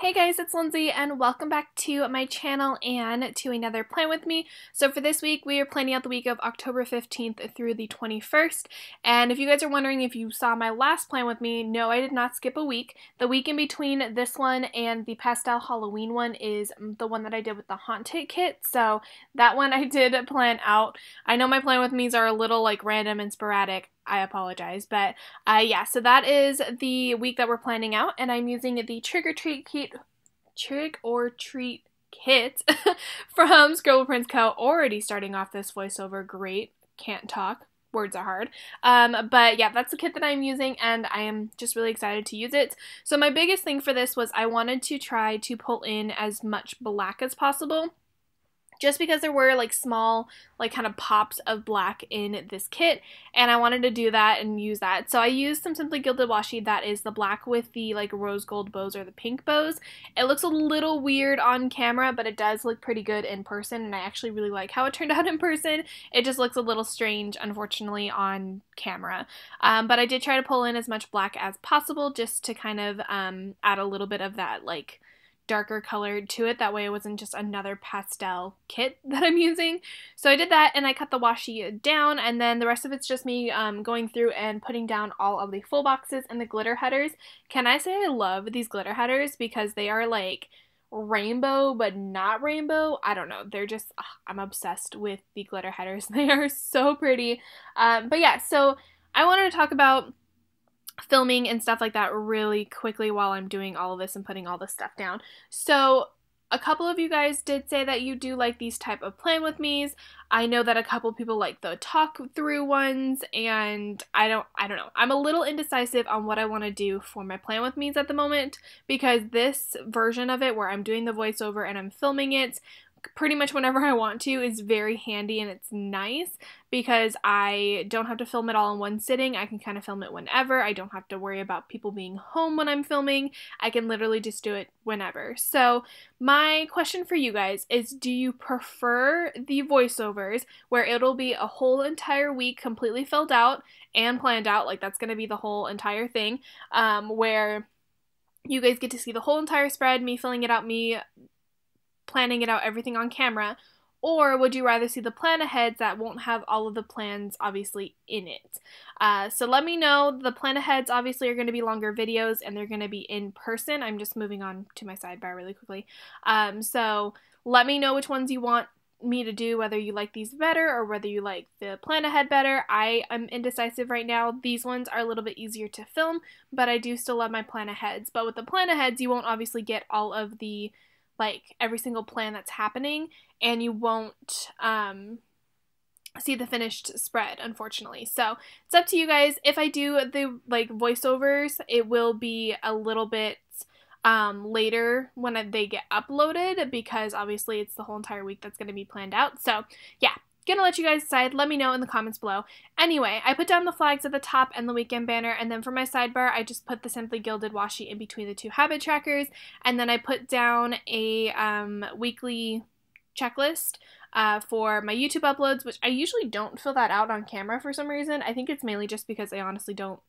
Hey guys, it's Lindsay and welcome back to my channel and to another Plan With Me. So for this week, we are planning out the week of October 15th through the 21st. And if you guys are wondering if you saw my last Plan With Me, no, I did not skip a week. The week in between this one and the Pastel Halloween one is the one that I did with the Haunted kit. So that one I did plan out. I know my Plan With Me's are a little like random and sporadic. I apologize, but yeah, so that is the week that we're planning out, and I'm using the Trick or Treat kit from Scribble Co. Already starting off this voiceover great. Can't talk. Words are hard. But yeah, that's the kit that I'm using, and I am just really excited to use it. So my biggest thing for this was I wanted to try to pull in as much black as possible, just because there were like small like kind of pops of black in this kit, and I wanted to do that and use that. So I used some Simply Gilded washi that is the black with the like rose gold bows or the pink bows. It looks a little weird on camera, but it does look pretty good in person, and I actually really like how it turned out in person. It just looks a little strange, unfortunately, on camera. But I did try to pull in as much black as possible just to kind of add a little bit of that like darker color to it. That way it wasn't just another pastel kit that I'm using. So I did that, and I cut the washi down, and then the rest of it's just me going through and putting down all of the full boxes and the glitter headers. Can I say I love these glitter headers because they are like rainbow but not rainbow? I don't know. They're just, I'm obsessed with the glitter headers. They are so pretty. But yeah, so I wanted to talk about filming and stuff like that really quickly while I'm doing all of this and putting all this stuff down. So a couple of you guys did say that you do like these type of Plan With Me's. I know that a couple people like the talk through ones, and I don't know. I'm a little indecisive on what I want to do for my Plan With Me's at the moment, because this version of it where I'm doing the voiceover and I'm filming it pretty much whenever I want to is very handy, and it's nice because I don't have to film it all in one sitting. I can kind of film it whenever. I don't have to worry about people being home when I'm filming. I can literally just do it whenever. So my question for you guys is, do you prefer the voiceovers where it'll be a whole entire week completely filled out and planned out, like that's going to be the whole entire thing, where you guys get to see the whole entire spread, me filling it out, me planning it out, everything on camera? Or would you rather see the plan aheads that won't have all of the plans obviously in it? So let me know. The plan aheads obviously are going to be longer videos, and they're going to be in person. I'm just moving on to my sidebar really quickly. So let me know which ones you want me to do, whether you like these better or whether you like the plan ahead better. I am indecisive right now. These ones are a little bit easier to film, but I do still love my plan aheads. But with the plan aheads, you won't obviously get all of the like every single plan that's happening, and you won't see the finished spread, unfortunately. So it's up to you guys. If I do the like voiceovers, it will be a little bit later when they get uploaded, because obviously it's the whole entire week that's going to be planned out. So yeah, gonna let you guys decide. Let me know in the comments below. Anyway, I put down the flags at the top and the weekend banner, and then for my sidebar I just put the Simply Gilded washi in between the two habit trackers, and then I put down a weekly checklist for my YouTube uploads, which I usually don't fill that out on camera for some reason. I think it's mainly just because I honestly don't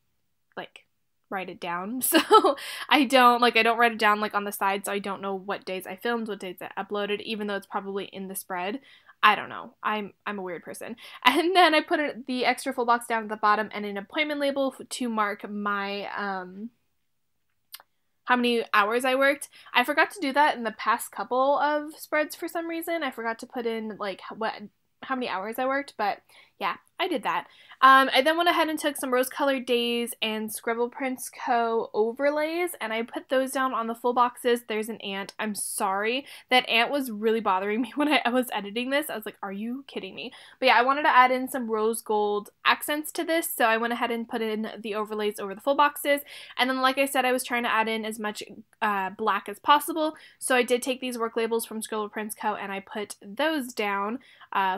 like write it down. So I don't write it down like on the side, so I don't know what days I filmed, what days I uploaded, even though it's probably in the spread. I don't know. I'm a weird person. And then I put the extra full box down at the bottom and an appointment label to mark my how many hours I worked. I forgot to do that in the past couple of spreads for some reason. I forgot to put in like how many hours I worked, but yeah, I did that. I then went ahead and took some Rose Colored Days and Scribble Co. overlays, and I put those down on the full boxes. There's an ant. I'm sorry. That ant was really bothering me when I was editing this. I was like, are you kidding me? But yeah, I wanted to add in some rose gold accents to this, so I went ahead and put in the overlays over the full boxes. And then, like I said, I was trying to add in as much black as possible, so I did take these work labels from Scribble Co. and I put those down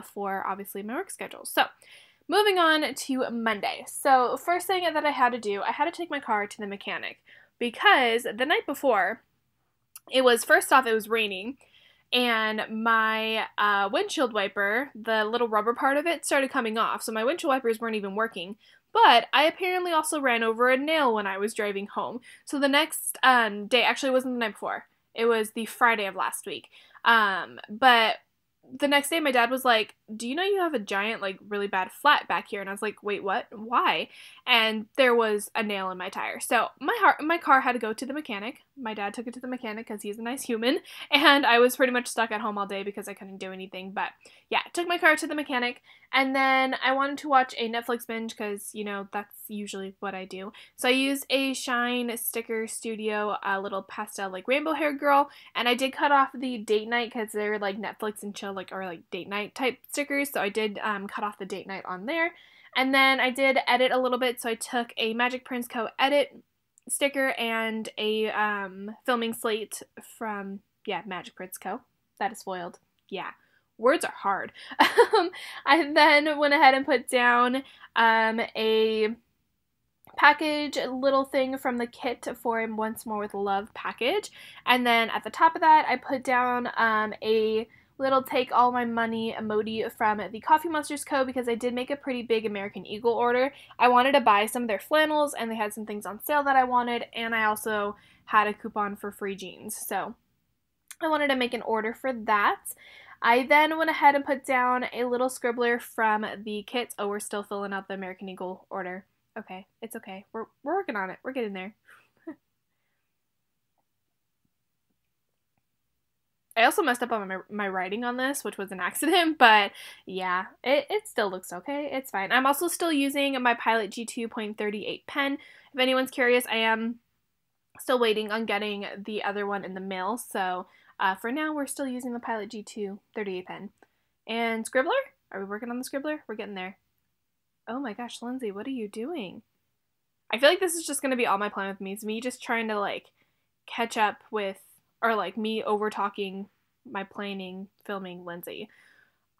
for obviously my work schedule. So moving on to Monday. So first thing that I had to do, I had to take my car to the mechanic, because the night before, it was raining, and my windshield wiper, the little rubber part of it, started coming off. So my windshield wipers weren't even working. But I apparently also ran over a nail when I was driving home. So the next day, actually it wasn't the night before, It was the Friday of last week. But the next day my dad was like, do you know you have a giant, like, really bad flat back here? And I was like, wait, what? Why? And there was a nail in my tire. So my car had to go to the mechanic. My dad took it to the mechanic because he's a nice human, and I was pretty much stuck at home all day because I couldn't do anything. But yeah, took my car to the mechanic, and then I wanted to watch a Netflix binge because, you know, that's usually what I do. So I used a Shine Sticker Studio, a little pastel, like, rainbow hair girl, and I did cut off the date night because they're like Netflix and chill, like, or like date night type stickers. So I did cut off the date night on there. And then I did edit a little bit. So I took a Magic Prince Co. edit sticker and a filming slate from, yeah, Magic Prince Co. That is foiled. Yeah. Words are hard. I then went ahead and put down a package little thing from the kit for Once More with Love package. And then at the top of that, I put down a little take all my money emoji from the Coffee Monsters Co. because I did make a pretty big American Eagle order. I wanted to buy some of their flannels, and they had some things on sale that I wanted, and I also had a coupon for free jeans. So I wanted to make an order for that. I then went ahead and put down a little scribbler from the kit. Oh, we're still filling out the American Eagle order. Okay, it's okay. We're working on it. We're getting there. I also messed up on my writing on this, which was an accident, but yeah, it still looks okay. It's fine. I'm also still using my Pilot G2.38 pen. If anyone's curious, I am still waiting on getting the other one in the mail, so for now, we're still using the Pilot G2.38 pen. And Scribbler? Are we working on the Scribbler? We're getting there. Oh my gosh, Lindsay, what are you doing? I feel like this is just going to be all my plan with me. It's me just trying to, like, catch up with, or, like, me over-talking my planning, filming Lindsay.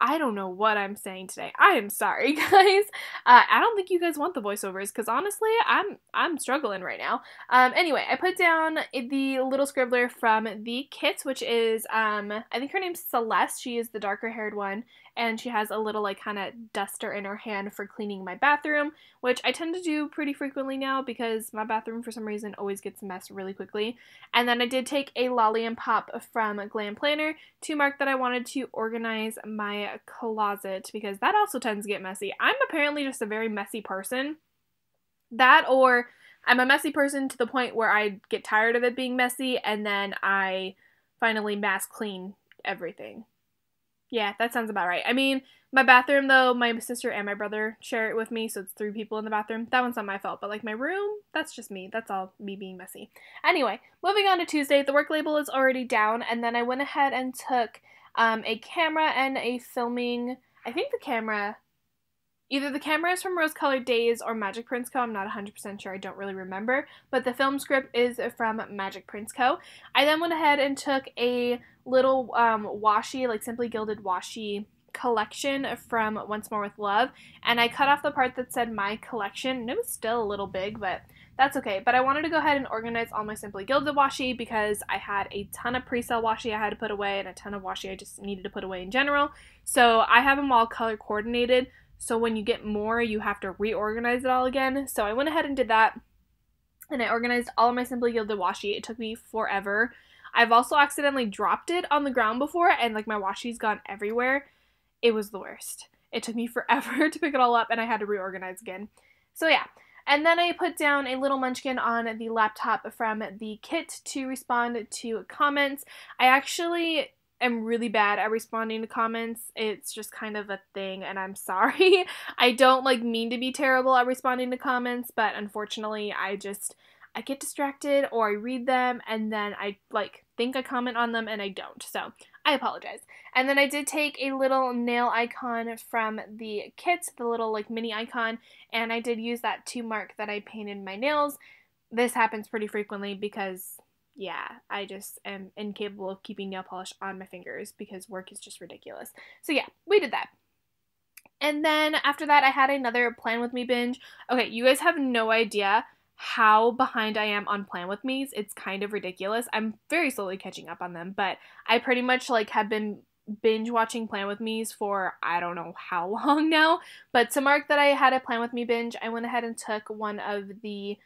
I don't know what I'm saying today. I am sorry, guys. I don't think you guys want the voiceovers, because honestly, I'm struggling right now. Anyway, I put down the little scribbler from the kit, which is, I think her name's Celeste. She is the darker haired one, and she has a little, like, kind of duster in her hand for cleaning my bathroom, which I tend to do pretty frequently now because my bathroom, for some reason, always gets messed really quickly. And then I did take a Lolly and Pop from Glam Planner to mark that I wanted to organize my closet because that also tends to get messy. I'm apparently just a very messy person. That, or I'm a messy person to the point where I get tired of it being messy and then I finally mass clean everything. Yeah, that sounds about right. I mean, my bathroom, though, my sister and my brother share it with me, so it's 3 people in the bathroom. That one's not my fault, but, like, my room, that's just me. That's all me being messy. Anyway, moving on to Tuesday, the work label is already down, and then I went ahead and took a camera and a filming, I think either the camera is from Rose Colored Days or Magic Prince Co. I'm not 100% sure. I don't really remember. But the film script is from Magic Prince Co. I then went ahead and took a little washi, like Simply Gilded washi collection from Once More with Love. And I cut off the part that said My Collection. And it was still a little big, but that's okay. But I wanted to go ahead and organize all my Simply Gilded washi because I had a ton of pre-sale washi I had to put away and a ton of washi I just needed to put away in general. So I have them all color coordinated. So when you get more, you have to reorganize it all again. So I went ahead and did that. And I organized all of my Simply Gilded washi. It took me forever. I've also accidentally dropped it on the ground before, and, like, my washi's gone everywhere. It was the worst. It took me forever to pick it all up, and I had to reorganize again. So yeah. And then I put down a little munchkin on the laptop from the kit to respond to comments. I actually am really bad at responding to comments. It's just kind of a thing, and I'm sorry. I don't, like, mean to be terrible at responding to comments, but unfortunately I get distracted, or I read them and then I, like, think I comment on them and I don't. So I apologize. And then I did take a little nail icon from the kit, the little, like, mini icon, and I did use that to mark that I painted my nails. This happens pretty frequently because, yeah, I just am incapable of keeping nail polish on my fingers because work is just ridiculous. So yeah, we did that. And then after that, I had another Plan With Me binge. Okay, you guys have no idea how behind I am on Plan With Me's. It's kind of ridiculous. I'm very slowly catching up on them, but I pretty much, like, have been binge watching Plan With Me's for I don't know how long now. But to mark that I had a Plan With Me binge, I went ahead and took one of the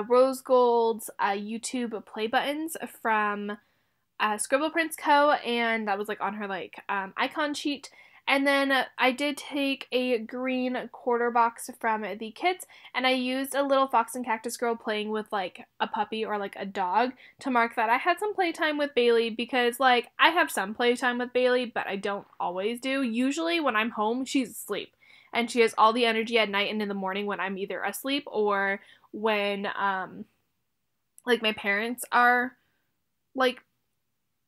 Rose Gold's YouTube play buttons from Scribble Prints Co. And that was like on her like icon sheet. And then I did take a green quarter box from the kits, and I used a little fox and cactus girl playing with like a puppy or like a dog to mark that I had some playtime with Bailey, because like I have some playtime with Bailey, but I don't always do. Usually when I'm home, she's asleep, and she has all the energy at night and in the morning when I'm either asleep or when like my parents are like,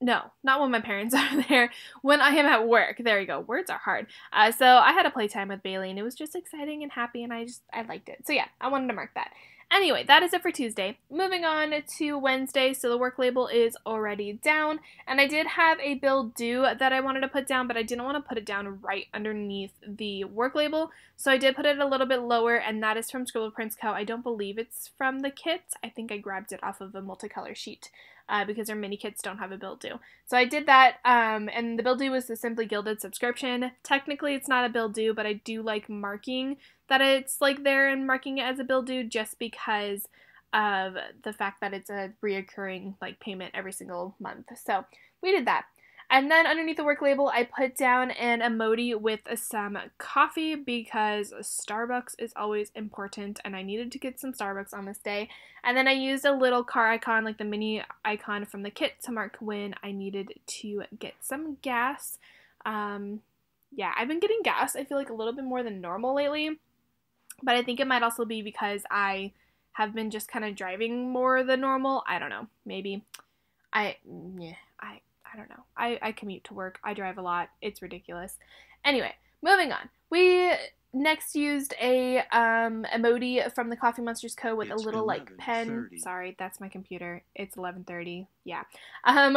no, not when my parents are there. When I am at work. There you go. Words are hard. So I had a playtime with Bailey, and it was just exciting and happy, and I liked it. So yeah, I wanted to mark that. Anyway, that is it for Tuesday. Moving on to Wednesday. So the work label is already down, and I did have a bill due that I wanted to put down, but I didn't want to put it down right underneath the work label. So I did put it a little bit lower, and that is from Scribble Prints Co. I don't believe it's from the kit. I think I grabbed it off of a multicolor sheet. Because their mini kits don't have a bill due. So I did that, and the bill due was the Simply Gilded subscription. Technically, it's not a bill due, but I do like marking that it's like there and marking it as a bill due just because of the fact that it's a reoccurring like payment every single month. So we did that. And then underneath the work label, I put down an emoji with some coffee because Starbucks is always important, and I needed to get some Starbucks on this day. And then I used a little car icon, like the mini icon from the kit, to mark when I needed to get some gas. Yeah, I've been getting gas, I feel like, a little bit more than normal lately, but I think it might also be because I have been just kind of driving more than normal. I don't know, maybe. I don't know. I commute to work. I drive a lot. It's ridiculous. Anyway, moving on. We next used a emoji from the Coffee Monsters Co. with a little like pen. Sorry, that's my computer. It's 11:30. Yeah.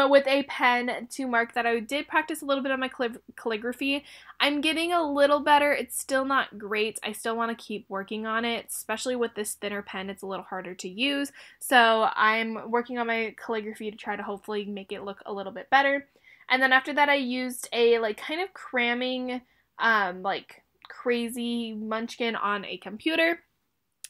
With a pen to mark that I did practice a little bit on my calligraphy. I'm getting a little better. It's still not great. I still want to keep working on it, especially with this thinner pen. It's a little harder to use. So I'm working on my calligraphy to try to hopefully make it look a little bit better. And then after that, I used a like kind of cramming like crazy munchkin on a computer.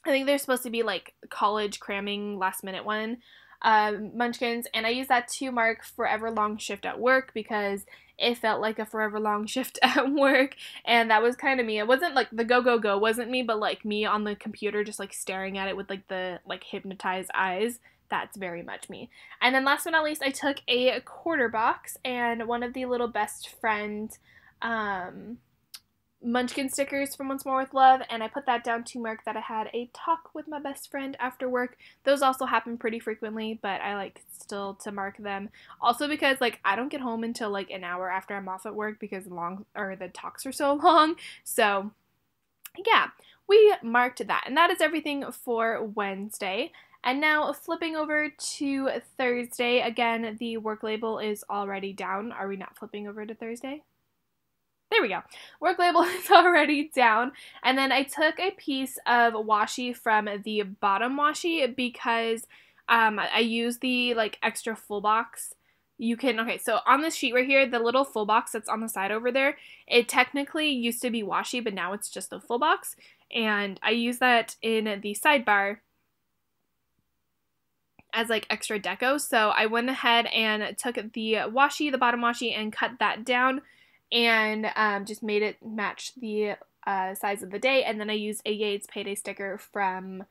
I think they're supposed to be like college cramming last minute one munchkins, and I used that to mark forever long shift at work because it felt like a forever long shift at work, and that was kind of me. It wasn't like the go wasn't me, but like me on the computer just like staring at it with like the like hypnotized eyes. That's very much me. And then last but not least, I took a quarter box and one of the little best friend munchkin stickers from Once More With Love, and I put that down to mark that I had a talk with my best friend after work. Those also happen pretty frequently, but I like still to mark them. Also because like I don't get home until like an hour after I'm off at work because the talks are so long. So yeah, we marked that, and that is everything for Wednesday. And now flipping over to Thursday, again, the work label is already down. Are we not flipping over to Thursday? There we go. Work label is already down. And then I took a piece of washi from the bottom washi because I used the like extra full box. Okay, so on this sheet right here, the little full box that's on the side over there, it technically used to be washi, but now it's just a full box. And I use that in the sidebar as like extra deco. So I went ahead and took the washi, the bottom washi, and cut that down and just made it match the size of the day. And then I used a Yates Payday sticker from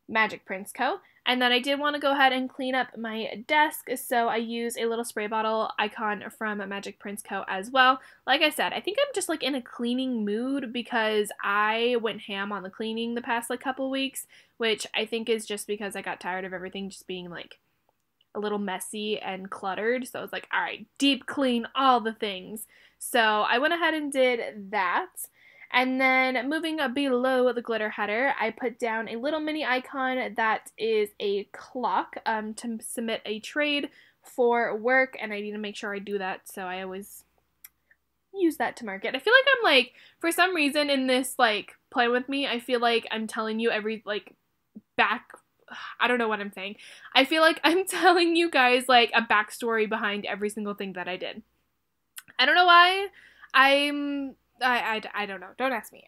Magic Prints Co. And then I did want to go ahead and clean up my desk, so I used a little spray bottle icon from Magic Prints Co. as well. Like I said, I think I'm just like in a cleaning mood because I went ham on the cleaning the past like couple weeks, which I think is just because I got tired of everything just being like a little messy and cluttered. So I was like, all right, deep clean all the things. So I went ahead and did that. And then moving up below the glitter header, I put down a little mini icon that is a clock to submit a trade for work, and I need to make sure I do that, so I always use that to mark it. I feel like I'm like, for some reason in this like Play With Me, I feel like I'm telling you every like I don't know what I'm saying. I feel like I'm telling you guys like a backstory behind every single thing that I did. I don't know why. I don't know. Don't ask me.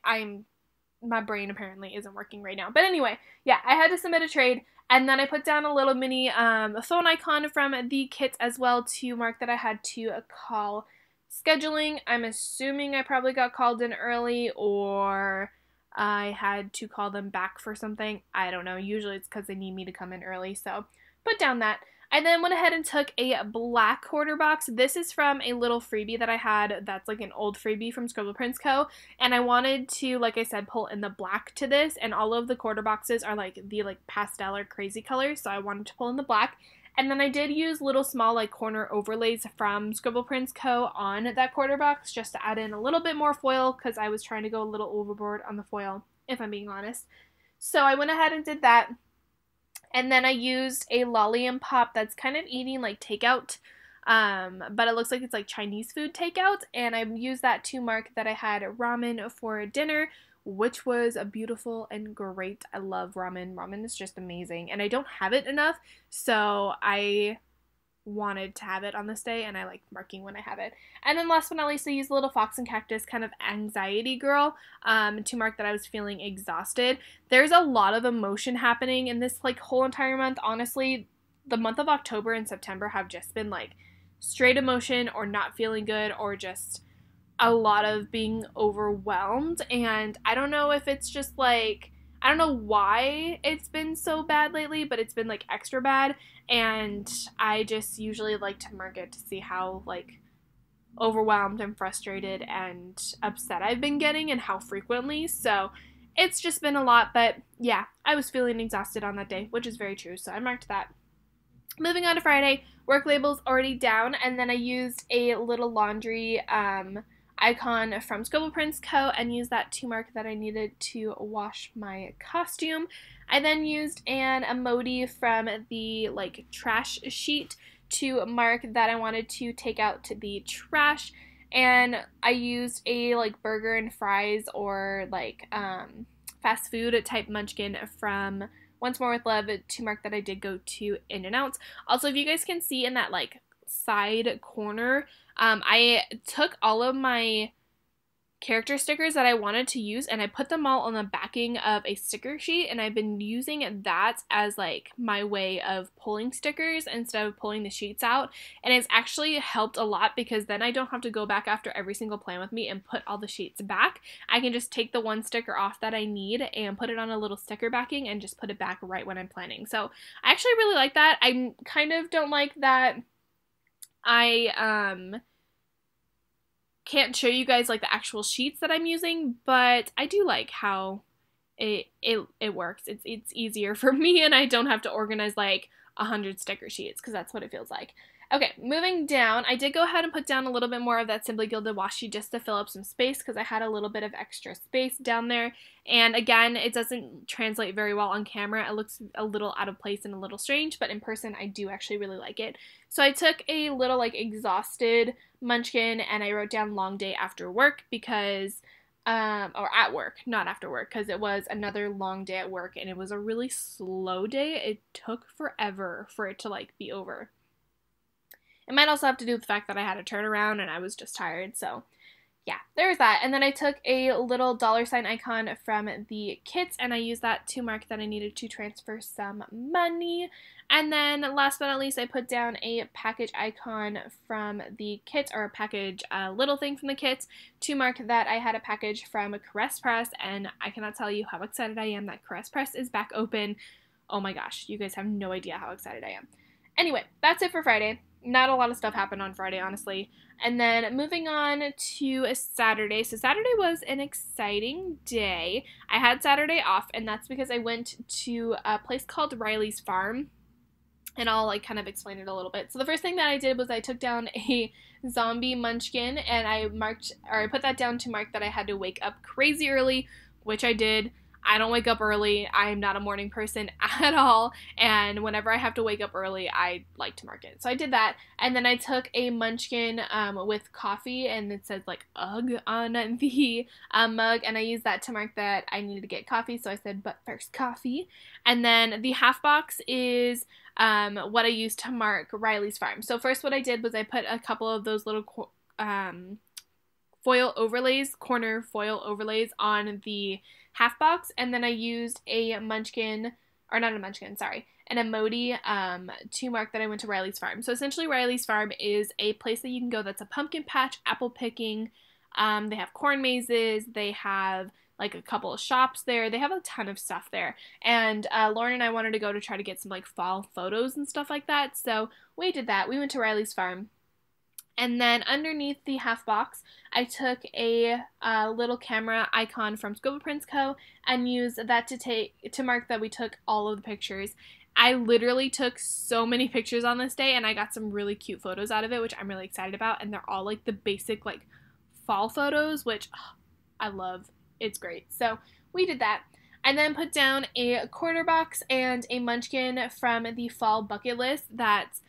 My brain apparently isn't working right now. But anyway, yeah, I had to submit a trade, And then I put down a little mini phone icon from the kits as well to mark that I had to call scheduling. I'm assuming I probably got called in early, or I had to call them back for something. I don't know. Usually it's because they need me to come in early, so put down that. I then went ahead and took a black quarter box. This is from a little freebie that I had that's like an old freebie from Scribble Prints Co. And I wanted to, like I said, pull in the black to this, and all of the quarter boxes are like the pastel or crazy colors, so I wanted to pull in the black. And then I did use little small like corner overlays from Scribble Prints Co. on that quarter box just to add in a little bit more foil because I was trying to go a little overboard on the foil, if I'm being honest. So I went ahead and did that. And then I used a Lolly and Pop that's kind of eating like takeout, but it looks like it's like Chinese food takeout. And I used that to mark that I had ramen for dinner, which was beautiful and great. I love ramen. Ramen is just amazing. And I don't have it enough, so I wanted to have it on this day, and I like marking when I have it. And then last but not least, I used a little Fox and Cactus kind of anxiety girl to mark that I was feeling exhausted. There's a lot of emotion happening in this like whole entire month. Honestly, the month of October and September have just been like straight emotion or not feeling good or just a lot of being overwhelmed. And I don't know if it's just like, I don't know why it's been so bad lately, but it's been like extra bad. And I just usually like to mark it to see how like overwhelmed and frustrated and upset I've been getting and how frequently. So it's just been a lot, but yeah, I was feeling exhausted on that day, which is very true. So I marked that. Moving on to Friday, work label's already down, and then I used a little laundry icon from Scribble Prints Co. and used that to mark that I needed to wash my costume. I then used an emoji from the like trash sheet to mark that I wanted to take out the trash, and I used a like burger and fries or like fast food type munchkin from Once More With Love to mark that I did go to In-N-Outs. Also, if you guys can see in that like side corner, I took all of my character stickers that I wanted to use and I put them all on the backing of a sticker sheet, and I've been using that as like my way of pulling stickers instead of pulling the sheets out, and it's actually helped a lot because then I don't have to go back after every single plan with me and put all the sheets back. I can just take the one sticker off that I need and put it on a little sticker backing and just put it back right when I'm planning. So I actually really like that. I kind of don't like that I can't show you guys like the actual sheets that I'm using, but I do like how it works. It's easier for me, and I don't have to organize like 100 sticker sheets because that's what it feels like. Okay, moving down, I did go ahead and put down a little bit more of that Simply Gilded washi just to fill up some space because I had a little bit of extra space down there. And again, it doesn't translate very well on camera. It looks a little out of place and a little strange, but in person, I do actually really like it. So I took a little like exhausted munchkin and I wrote down long day after work because or at work, not after work, because it was another long day at work and it was a really slow day. It took forever for it to like be over. It might also have to do with the fact that I had a turnaround and I was just tired, so yeah, there's that. And then I took a little dollar sign icon from the kits and I used that to mark that I needed to transfer some money. And then last but not least, I put down a package icon from the kits, or a package little thing from the kits, to mark that I had a package from Caress Press, and I cannot tell you how excited I am that Caress Press is back open. Oh my gosh, you guys have no idea how excited I am. Anyway, that's it for Friday. Not a lot of stuff happened on Friday, honestly. And then moving on to Saturday. So Saturday was an exciting day. I had Saturday off, and that's because I went to a place called Riley's Farm. And I'll like kind of explain it a little bit. So the first thing that I did was I took down a zombie munchkin and I put that down to mark that I had to wake up crazy early, which I did. I don't wake up early. I am not a morning person at all. And whenever I have to wake up early, I like to mark it. So I did that. And then I took a munchkin with coffee, and it says like UGG on the mug. And I used that to mark that I needed to get coffee. So I said, but first coffee. And then the half box is what I used to mark Riley's Farm. So first what I did was I put a couple of those little foil overlays, corner foil overlays on the half box, and then I used a munchkin, or not a munchkin, sorry, an emoji to mark that I went to Riley's Farm. So essentially Riley's Farm is a place that you can go that's a pumpkin patch, apple picking. They have corn mazes. They have like a couple of shops there. They have a ton of stuff there. And Lauren and I wanted to go to try to get some like fall photos and stuff like that. So we did that. We went to Riley's Farm. And then underneath the half box, I took a little camera icon from Scribble Co. and used that to mark that we took all of the pictures. I literally took so many pictures on this day, and I got some really cute photos out of it, which I'm really excited about. And they're all like the basic like fall photos, which I love. It's great. So we did that. And then put down a quarter box and a munchkin from the fall bucket list that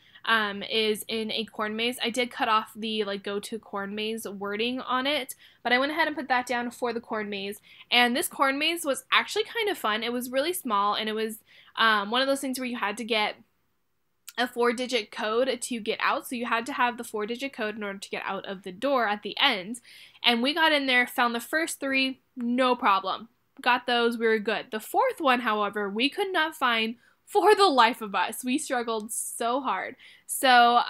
is in a corn maze. I did cut off the like go to corn maze wording on it, but I went ahead and put that down for the corn maze. And this corn maze was actually kind of fun. It was really small, and it was one of those things where you had to get a 4-digit code to get out. So you had to have the 4-digit code in order to get out of the door at the end. And we got in there, found the first 3, no problem. Got those, we were good. The 4th one, however, we could not find for the life of us. We struggled so hard. So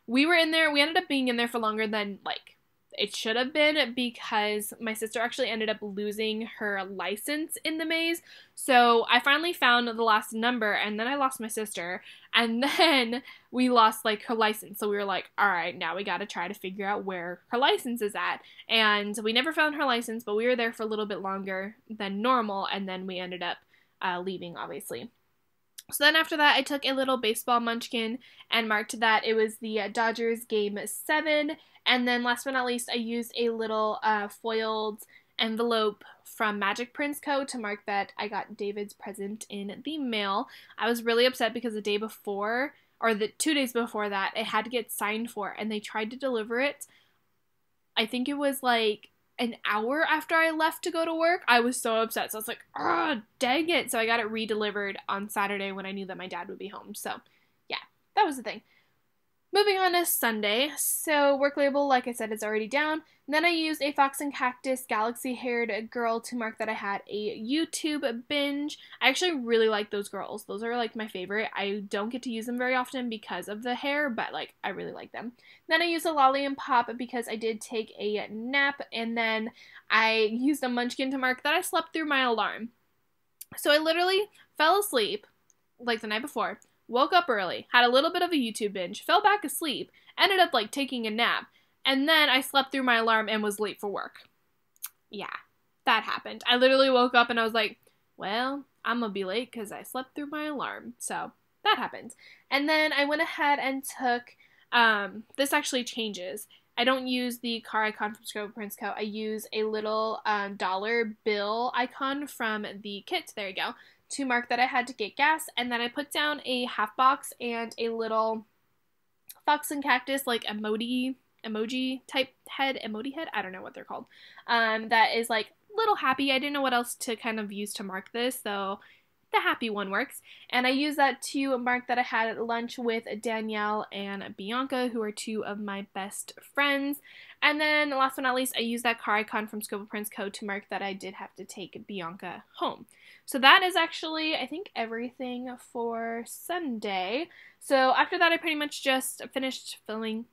we were in there. We ended up being in there for longer than like it should have been, because my sister actually ended up losing her license in the maze. So I finally found the last number, and then I lost my sister, and then we lost like her license. So we were like, all right, now we got to try to figure out where her license is at. And we never found her license, but we were there for a little bit longer than normal, and then we ended up leaving, obviously. So then after that, I took a little baseball munchkin and marked that it was the Dodgers Game 7. And then last but not least, I used a little foiled envelope from Magic Prince Co. to mark that I got David's present in the mail. I was really upset because the day before, or the 2 days before that, it had to get signed for, and they tried to deliver it. I think it was like an hour after I left to go to work. I was so upset. So I was like, oh, dang it. So I got it re-delivered on Saturday when I knew that my dad would be home. So yeah, that was the thing. Moving on to Sunday. So work label, like I said, is already down. And then I used a Fox and Cactus galaxy-haired girl to mark that I had a YouTube binge. I actually really like those girls. Those are like my favorite. I don't get to use them very often because of the hair, but like I really like them. Then I used a Lolly and Pop because I did take a nap, and then I used a Munchkin to mark that I slept through my alarm. So I literally fell asleep like the night before, woke up early, had a little bit of a YouTube binge, fell back asleep, ended up like taking a nap, and then I slept through my alarm and was late for work. Yeah, that happened. I literally woke up and I was like, well, I'm gonna be late because I slept through my alarm. So that happened. And then I went ahead and took, this actually changes. I don't use the car icon from Scribble Co. I use a little dollar bill icon from the kit, there you go, to mark that I had to get gas. And then I put down a half box and a little Fox and Cactus like emoji type head, I don't know what they're called, that is like little happy. I didn't know what else to kind of use to mark this, so the happy one works. And I used that to mark that I had lunch with Danielle and Bianca, who are 2 of my best friends. And then last but not least, I used that car icon from Scribble Co. to mark that I did have to take Bianca home. So that is actually, I think, everything for Sunday. So after that, I pretty much just finished filling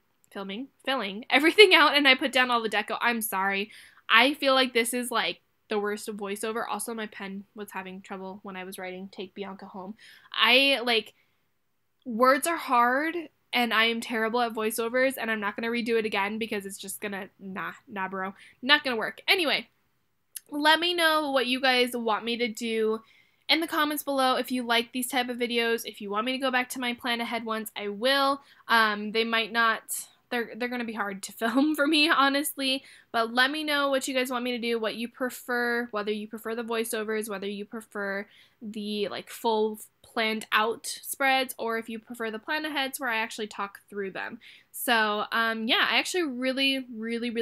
everything out, and I put down all the deco. I'm sorry. I feel like this is like the worst of voiceover. Also, my pen was having trouble when I was writing Take Bianca Home. Words are hard, and I am terrible at voiceovers, and I'm not going to redo it again because it's just gonna, nah bro, not gonna work. Anyway, let me know what you guys want me to do in the comments below. If you like these type of videos, if you want me to go back to my plan ahead ones, I will. They might not, they're gonna be hard to film for me, honestly, but let me know what you guys want me to do, what you prefer, whether you prefer the voiceovers, whether you prefer the like full planned out spreads, or if you prefer the plan aheads where I actually talk through them. So yeah, I actually really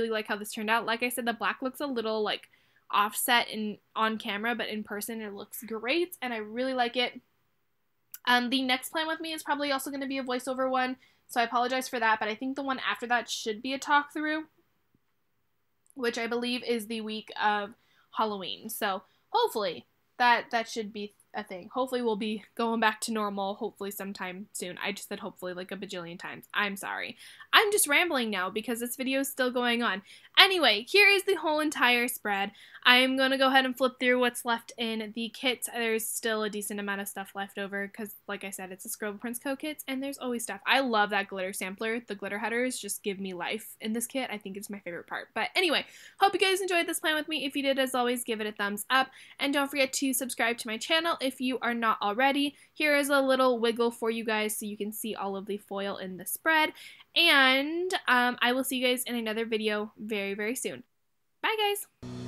like how this turned out. Like I said, the black looks a little like offset on camera, but in person it looks great, and I really like it. The next plan with me is probably also going to be a voiceover one, so I apologize for that, but I think the one after that should be a talk through, which I believe is the week of Halloween. So hopefully that should be a thing. Hopefully we'll be going back to normal, hopefully sometime soon. I just said hopefully like a bajillion times. I'm sorry. I'm just rambling now because this video is still going on. Anyway, here is the whole entire spread. I'm going to go ahead and flip through what's left in the kits. There's still a decent amount of stuff left over because, like I said, it's a Scribble Prince Co. kits, and there's always stuff. I love that glitter sampler. The glitter headers just give me life in this kit. I think it's my favorite part. But anyway, hope you guys enjoyed this plan with me. If you did, as always, give it a thumbs up. And don't forget to subscribe to my channel if you are not already. Here is a little wiggle for you guys so you can see all of the foil in the spread. And I will see you guys in another video very, very soon. Bye, guys!